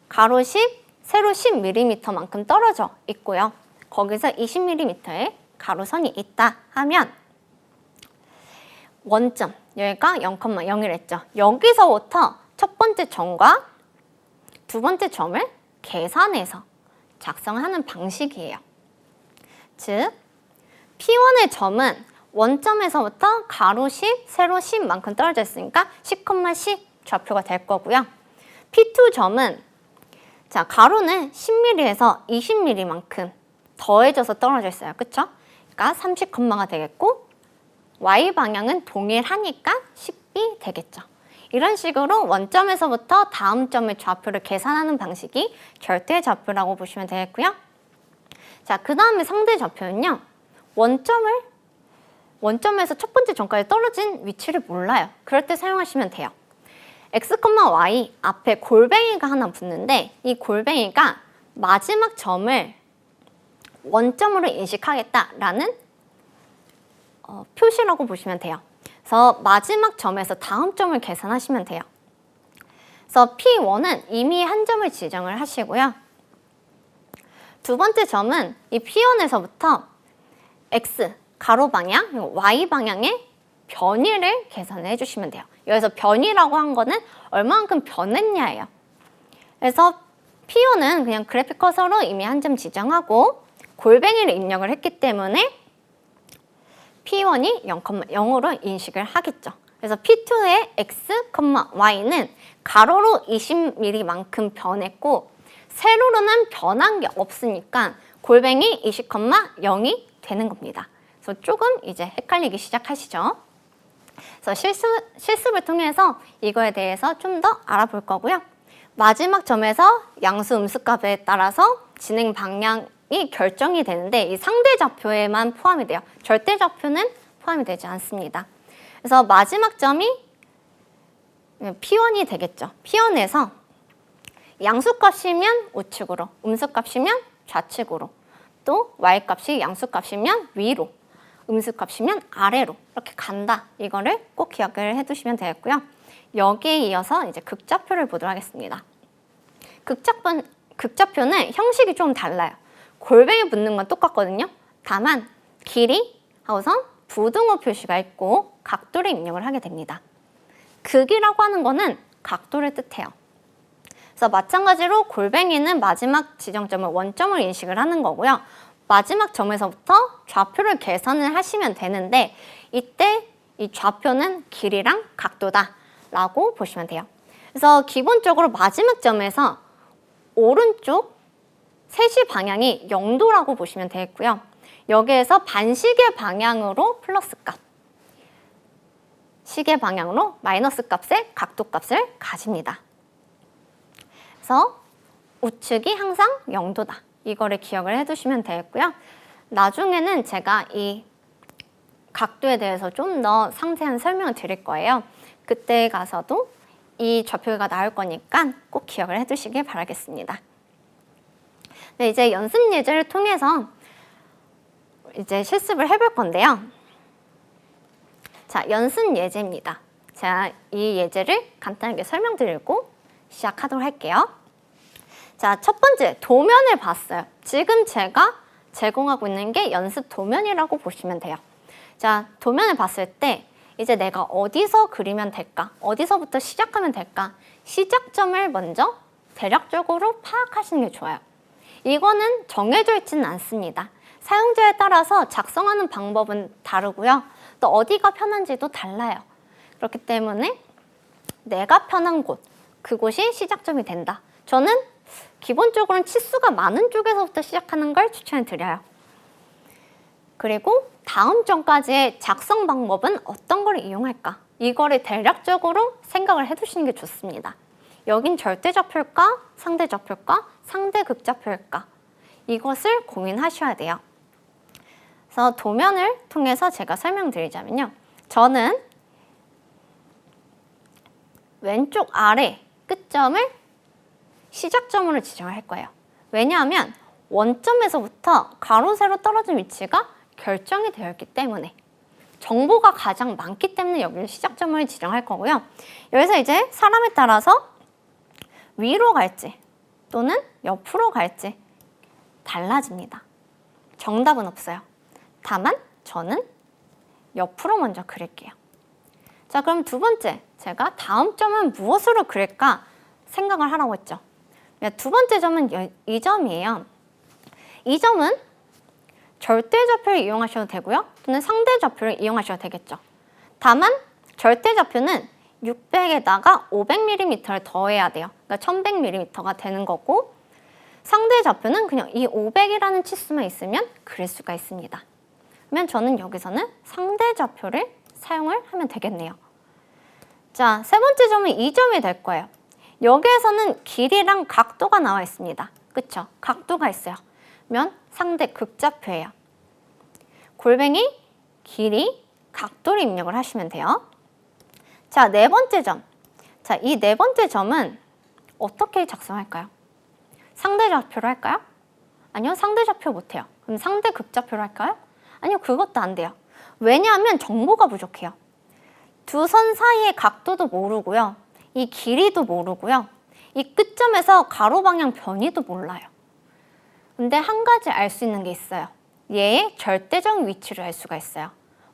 가로 10, 세로 10mm만큼 떨어져 있고요. 거기서 20mm의 가로선이 있다 하면 원점, 여기가 0,0이랬죠. 여기서부터 첫 번째 점과 두 번째 점을 계산해서 작성하는 방식이에요. 즉, P1의 점은 원점에서부터 가로 10, 세로 10만큼 떨어져 있으니까 10,10 좌표가 될 거고요. P2 점은 자, 가로는 10mm에서 20mm만큼 더해져서 떨어져 있어요. 그쵸? 그러니까 30컴마가 되겠고 Y 방향은 동일하니까 10이 되겠죠. 이런 식으로 원점에서부터 다음 점의 좌표를 계산하는 방식이 절대 좌표라고 보시면 되겠고요. 자, 그 다음에 상대 좌표는요. 원점에서 첫 번째 점까지 떨어진 위치를 몰라요. 그럴 때 사용하시면 돼요. X, Y 앞에 골뱅이가 하나 붙는데 이 골뱅이가 마지막 점을 원점으로 인식하겠다라는 표시라고 보시면 돼요. 그래서 마지막 점에서 다음 점을 계산하시면 돼요. 그래서 P1은 이미 한 점을 지정을 하시고요. 두 번째 점은 이 P1에서부터 X, 가로 방향, Y 방향의 변위를 계산을 해주시면 돼요. 여기서 변위라고 한 거는 얼마만큼 변했냐예요. 그래서 P1은 그냥 그래픽 커서로 이미 한 점 지정하고 골뱅이를 입력을 했기 때문에 P1이 0,0으로 인식을 하겠죠. 그래서 P2의 X, Y는 가로로 20mm만큼 변했고 세로로는 변한 게 없으니까 골뱅이 20,0이 되는 겁니다. 그래서 조금 이제 헷갈리기 시작하시죠. 그래서 실습을 통해서 이거에 대해서 좀 더 알아볼 거고요. 마지막 점에서 양수 음수값에 따라서 진행 방향이 결정이 되는데 이 상대 좌표에만 포함이 돼요. 절대 좌표는 포함이 되지 않습니다. 그래서 마지막 점이 P1이 되겠죠. P1에서 양수값이면 우측으로, 음수값이면 좌측으로, 또 Y값이 양수값이면 위로, 음수값이면 아래로 이렇게 간다. 이거를 꼭 기억을 해두시면 되겠고요. 여기에 이어서 이제 극좌표를 보도록 하겠습니다. 극좌표는 형식이 좀 달라요. 골뱅이 붙는 건 똑같거든요. 다만 길이 하고선 부등호 표시가 있고 각도를 입력을 하게 됩니다. 극이라고 하는 거는 각도를 뜻해요. 그래서 마찬가지로 골뱅이는 마지막 지정점을 원점으로 인식을 하는 거고요. 마지막 점에서부터 좌표를 계산을 하시면 되는데 이때 이 좌표는 길이랑 각도다라고 보시면 돼요. 그래서 기본적으로 마지막 점에서 오른쪽 세시 방향이 0도라고 보시면 되겠고요. 여기에서 반시계 방향으로 플러스 값, 시계 방향으로 마이너스 값의 각도값을 가집니다. 그래서 우측이 항상 0도다. 이거를 기억을 해두시면 되겠고요. 나중에는 제가 이 각도에 대해서 좀 더 상세한 설명을 드릴 거예요. 그때 가서도 이 좌표가 나올 거니까 꼭 기억을 해두시길 바라겠습니다. 네, 이제 연습 예제를 통해서 이제 실습을 해볼 건데요. 자, 연습 예제입니다. 제가 이 예제를 간단하게 설명드리고 시작하도록 할게요. 자, 첫 번째, 도면을 봤어요. 지금 제가 제공하고 있는 게 연습 도면이라고 보시면 돼요. 자, 도면을 봤을 때 이제 내가 어디서 그리면 될까? 어디서부터 시작하면 될까? 시작점을 먼저 대략적으로 파악하시는 게 좋아요. 이거는 정해져 있지는 않습니다. 사용자에 따라서 작성하는 방법은 다르고요. 또 어디가 편한지도 달라요. 그렇기 때문에 내가 편한 곳, 그곳이 시작점이 된다. 저는 기본적으로는 치수가 많은 쪽에서부터 시작하는 걸 추천해 드려요. 그리고 다음 점까지의 작성 방법은 어떤 걸 이용할까? 이거를 대략적으로 생각을 해두시는 게 좋습니다. 여긴 절대좌표일까? 상대좌표일까? 상대극좌표일까? 이것을 고민하셔야 돼요. 그래서 도면을 통해서 제가 설명드리자면요. 저는 왼쪽 아래 끝점을 시작점으로 지정을 할 거예요. 왜냐하면 원점에서부터 가로, 세로 떨어진 위치가 결정이 되어 있기 때문에 정보가 가장 많기 때문에 여기를 시작점을 지정할 거고요. 여기서 이제 사람에 따라서 위로 갈지 또는 옆으로 갈지 달라집니다. 정답은 없어요. 다만 저는 옆으로 먼저 그릴게요. 자, 그럼 두 번째, 제가 다음 점은 무엇으로 그릴까 생각을 하라고 했죠. 두 번째 점은 이 점이에요. 이 점은 절대좌표를 이용하셔도 되고요. 또는 상대좌표를 이용하셔도 되겠죠. 다만 절대좌표는 600에다가 500mm를 더해야 돼요. 그러니까 1100mm가 되는 거고, 상대좌표는 그냥 이 500이라는 치수만 있으면 그릴 수가 있습니다. 그러면 저는 여기서는 상대좌표를 사용을 하면 되겠네요. 자, 세 번째 점은 이 점이 될 거예요. 여기에서는 길이랑 각도가 나와 있습니다. 그쵸? 각도가 있어요. 그러면 상대 극좌표예요. 골뱅이, 길이, 각도를 입력을 하시면 돼요. 자, 네 번째 점. 자, 이 네 번째 점은 어떻게 작성할까요? 상대좌표로 할까요? 아니요, 상대좌표 못해요. 그럼 상대극좌표로 할까요? 아니요, 그것도 안 돼요. 왜냐하면 정보가 부족해요. 두 선 사이의 각도도 모르고요. 이 길이도 모르고요. 이 끝점에서 가로 방향 변이도 몰라요. 근데 한 가지 알 수 있는 게 있어요. 얘의 절대적 위치를 알 수가 있어요.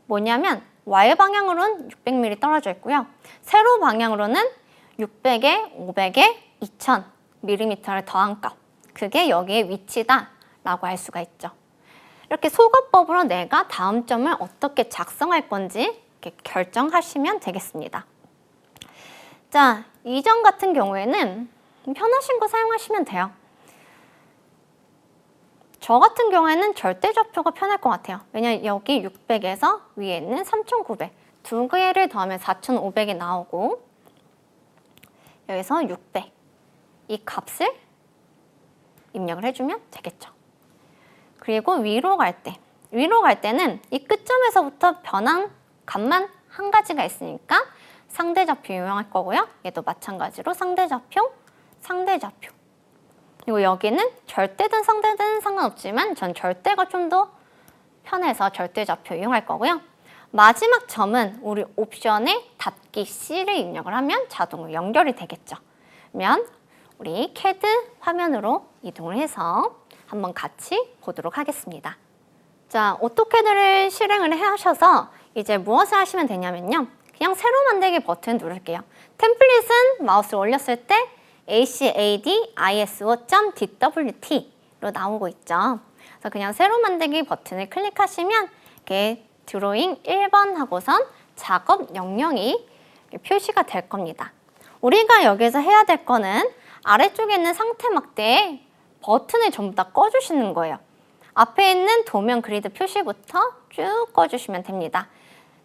뭐냐면 Y방향으로는 600mm 떨어져 있고요. 세로 방향으로는 600에 500에 2000mm를 더한 값. 그게 여기의 위치다 라고 알 수가 있죠. 이렇게 소거법으로 내가 다음 점을 어떻게 작성할 건지 이렇게 결정하시면 되겠습니다. 자, 이 점 같은 경우에는 편하신 거 사용하시면 돼요. 저 같은 경우에는 절대좌표가 편할 것 같아요. 왜냐면 여기 600에서 위에 있는 3900 두 개를 더하면 4500이 나오고, 여기서 600 이 값을 입력을 해주면 되겠죠. 그리고 위로 갈 때는 이 끝점에서부터 변한 값만 한 가지가 있으니까 상대좌표 이용할 거고요. 얘도 마찬가지로 상대좌표. 그리고 여기는 절대든 상대든 상관없지만 전 절대가 좀 더 편해서 절대좌표 이용할 거고요. 마지막 점은 우리 옵션에 닫기 C를 입력을 하면 자동으로 연결이 되겠죠. 그러면 우리 CAD 화면으로 이동을 해서 한번 같이 보도록 하겠습니다. 자, 오토캐드를 실행을 하셔서 이제 무엇을 하시면 되냐면요. 그냥 새로 만들기 버튼 누를게요. 템플릿은 마우스를 올렸을 때 ACADISO.DWT로 나오고 있죠. 그래서 그냥 새로 만들기 버튼을 클릭하시면 이렇게 드로잉 1번 하고선 작업 명령이 표시가 될 겁니다. 우리가 여기서 해야 될 거는 아래쪽에 있는 상태 막대에 버튼을 전부 다 꺼주시는 거예요. 앞에 있는 도면 그리드 표시부터 쭉 꺼주시면 됩니다.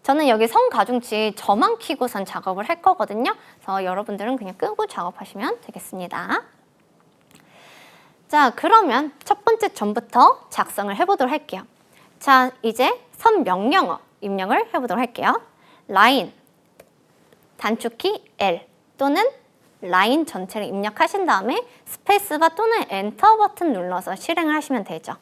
저는 여기 선 가중치 저만 켜고선 작업을 할 거거든요. 그래서 여러분들은 그냥 끄고 작업하시면 되겠습니다. 자, 그러면 첫 번째 점부터 작성을 해보도록 할게요. 자, 이제 선 명령어 입력을 해보도록 할게요. 라인, 단축키 L 또는 라인 전체를 입력하신 다음에 스페이스바 또는 엔터 버튼 눌러서 실행을 하시면 되죠.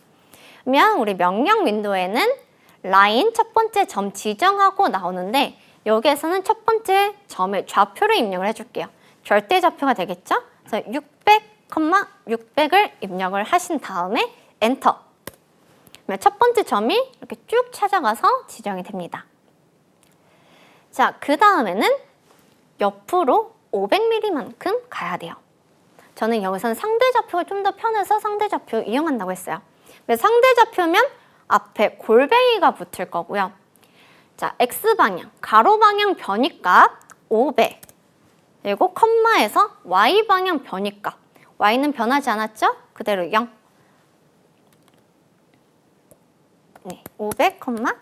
그러면 우리 명령 윈도우에는 라인 첫 번째 점 지정하고 나오는데 여기에서는 첫 번째 점의 좌표를 입력을 해줄게요. 절대 좌표가 되겠죠? 그래서 600,600을 입력을 하신 다음에 엔터. 그러면 첫 번째 점이 이렇게 쭉 찾아가서 지정이 됩니다. 자, 그 다음에는 옆으로 500mm만큼 가야 돼요. 저는 여기서는 상대 좌표가 좀 더 편해서 상대 좌표 이용한다고 했어요. 상대 좌표면 앞에 골뱅이가 붙을 거고요. 자, X방향, 가로방향 변이값 500. 그리고 컴마에서 Y방향 변이값. Y는 변하지 않았죠? 그대로 0. 네, 500,0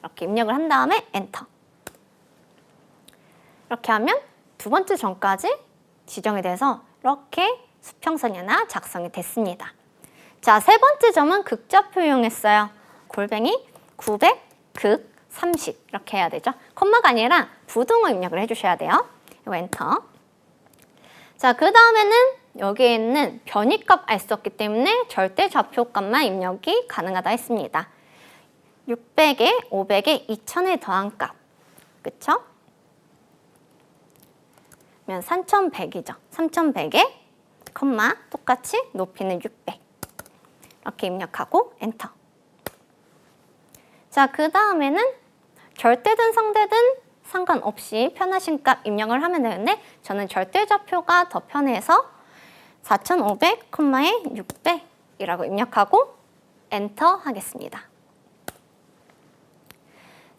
이렇게 입력을 한 다음에 엔터. 이렇게 하면 두 번째 점까지 지정이 돼서 이렇게 수평선이 하나 작성이 됐습니다. 자, 세 번째 점은 극좌표 이용했어요. 골뱅이 900, 극 30 이렇게 해야 되죠. 컴마가 아니라 부등호 입력을 해주셔야 돼요. 이거 엔터. 자, 그 다음에는 여기에 있는 변이값 알 수 없기 때문에 절대 좌표값만 입력이 가능하다 했습니다. 600에 500에 2000에 더한 값. 그쵸? 그러면 3100이죠. 3100에 컴마 똑같이 높이는 600. 이렇게 입력하고 엔터. 자, 그 다음에는 절대든 상대든 상관없이 편하신 값 입력을 하면 되는데 저는 절대 좌표가 더 편해서 4500, 600이라고 입력하고 엔터 하겠습니다.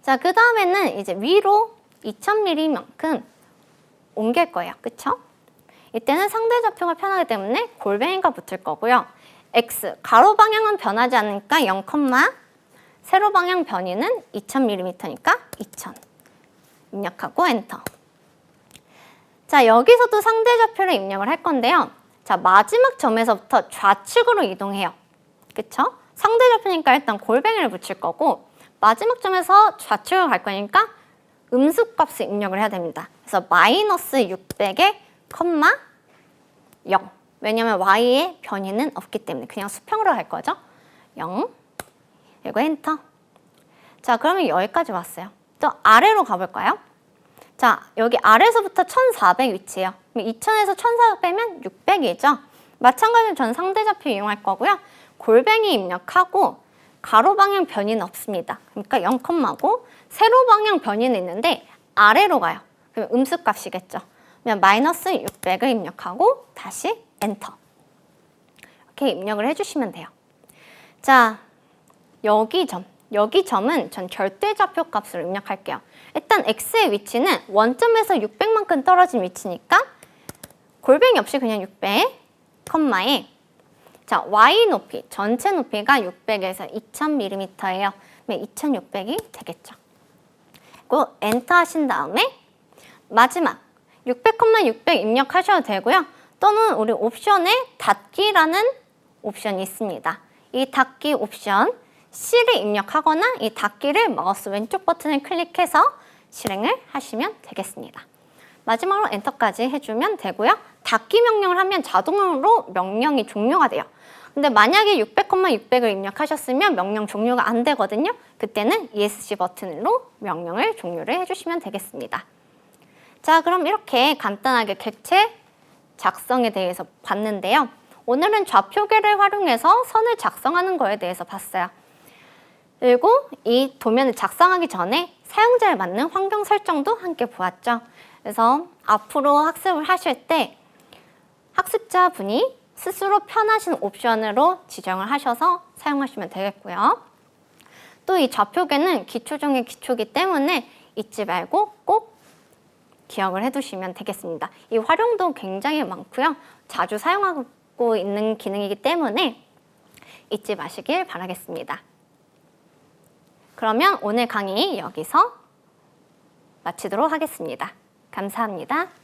자, 그 다음에는 이제 위로 2000mm만큼 옮길 거예요. 그쵸? 이때는 상대 좌표가 편하기 때문에 골뱅이가 붙을 거고요. X, 가로 방향은 변하지 않으니까 0, 세로 방향 변이는 2000mm니까 2000 입력하고 엔터. 자, 여기서도 상대 좌표를 입력을 할 건데요. 자, 마지막 점에서부터 좌측으로 이동해요. 그쵸? 상대 좌표니까 일단 골뱅이를 붙일 거고 마지막 점에서 좌측으로 갈 거니까 음수값을 입력을 해야 됩니다. 그래서 마이너스 600에 컴마 0. 왜냐면 y의 변이는 없기 때문에 그냥 수평으로 갈 거죠. 0. 그리고 엔터. 자, 그러면 여기까지 왔어요. 또 아래로 가볼까요? 자, 여기 아래에서부터 1400 위치예요. 2000에서 1400 빼면 600이죠. 마찬가지로 저는 상대 좌표 이용할 거고요. 골뱅이 입력하고 가로 방향 변이는 없습니다. 그러니까 0,고 세로 방향 변이는 있는데 아래로 가요. 그럼 음수값이겠죠. 그러면 마이너스 600을 입력하고 다시 엔터. 이렇게 입력을 해주시면 돼요. 자, 여기 점은 전 절대 좌표 값으로 입력할게요. 일단 x의 위치는 원점에서 600만큼 떨어진 위치니까 골뱅이 없이 그냥 600, 컴마에 자, y 높이, 전체 높이가 600에서 2000mm예요. 그러면 2600이 되겠죠. 그리고 엔터 하신 다음에 마지막 600,600 입력하셔도 되고요. 또는 우리 옵션에 닫기라는 옵션이 있습니다. 이 닫기 옵션 C를 입력하거나 이 닫기를 마우스 왼쪽 버튼을 클릭해서 실행을 하시면 되겠습니다. 마지막으로 엔터까지 해주면 되고요. 닫기 명령을 하면 자동으로 명령이 종료가 돼요. 근데 만약에 600,600을 입력하셨으면 명령 종료가 안 되거든요. 그때는 ESC 버튼으로 명령을 종료를 해주시면 되겠습니다. 자, 그럼 이렇게 간단하게 객체 작성에 대해서 봤는데요. 오늘은 좌표계를 활용해서 선을 작성하는 거에 대해서 봤어요. 그리고 이 도면을 작성하기 전에 사용자에 맞는 환경 설정도 함께 보았죠. 그래서 앞으로 학습을 하실 때 학습자분이 스스로 편하신 옵션으로 지정을 하셔서 사용하시면 되겠고요. 또 이 좌표계는 기초 중의 기초이기 때문에 잊지 말고 꼭 기억을 해두시면 되겠습니다. 이 활용도 굉장히 많고요. 자주 사용하고 있는 기능이기 때문에 잊지 마시길 바라겠습니다. 그러면 오늘 강의 여기서 마치도록 하겠습니다. 감사합니다.